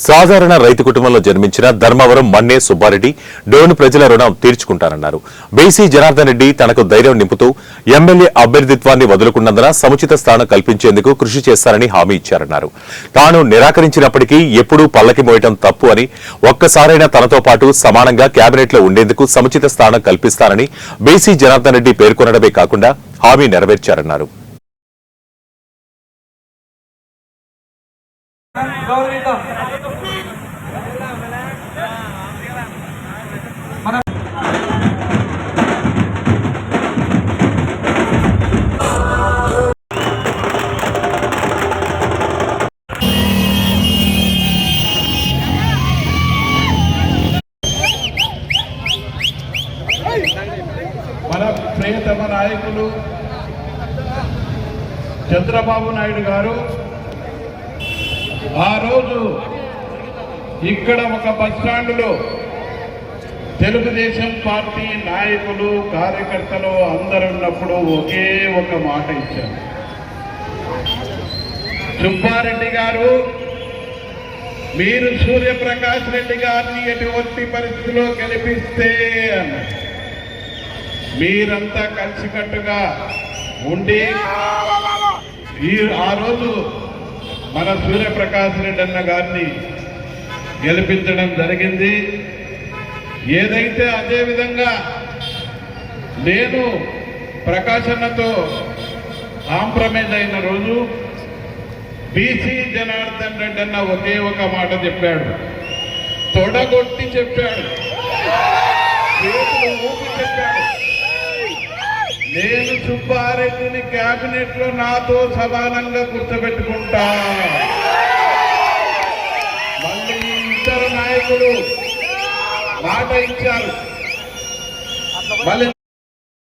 సాధారణ రైతు కుటుంబంలో జన్మించిన ధర్మవరం మన్నే సుబ్బారెడ్డి డోను ప్రజల రుణం తీర్చుకుంటారన్నారు. బీసీ జనార్దన్ రెడ్డి తనకు ధైర్యం నింపుతూ ఎమ్మెల్యే అభ్యర్థిత్వాన్ని వదులుకున్నందున సముచిత స్థానం కల్పించేందుకు కృషి చేస్తారని హామీ ఇచ్చారన్నారు. తాను నిరాకరించినప్పటికీ ఎప్పుడూ పల్లకి మోయటం తప్పు అని, ఒక్కసారైనా తనతో పాటు సమానంగా కేబినెట్లో ఉండేందుకు సముచిత స్థానం కల్పిస్తారని బీసీ జనార్దన్ రెడ్డి పేర్కొనడమే కాకుండా హామీ నెరవేర్చారన్నారు. మన ప్రియతమ నాయకులు చంద్రబాబు నాయుడు గారు ఆ రోజు ఇక్కడ ఒక బస్టాండ్లో తెలుగుదేశం పార్టీ నాయకులు కార్యకర్తలు అందరున్నప్పుడు ఒకే ఒక మాట ఇచ్చారు. సుబ్బారెడ్డి గారు, మీరు సూర్యప్రకాష్ రెడ్డి గారిని ఎటువంటి పరిస్థితిలో గెలిపిస్తే అన్నారు. మీరంతా కలిసికట్టుగా ఉండి ఆ రోజు మన సూర్యప్రకాష్ రెడ్డి అన్న గారిని గెలిపించడం జరిగింది. ఏదైతే అదే విధంగా నేను ప్రకాష్ అన్నతో కాంప్రమైజ్ అయిన రోజు బీసీ జనార్దన్ రెడ్డి అన్న ఒకే ఒక మాట చెప్పాడు, తొడగొట్టి చెప్పాడు, చేతులు ఊపి చెప్పాడు, నేను సుబ్బారెడ్డిని కేబినెట్ లో నాతో సమానంగా గుర్తుపెట్టుకుంటా. మళ్ళీ ఇద్దరు నాయకులు మాట ఇచ్చారు. మళ్ళీ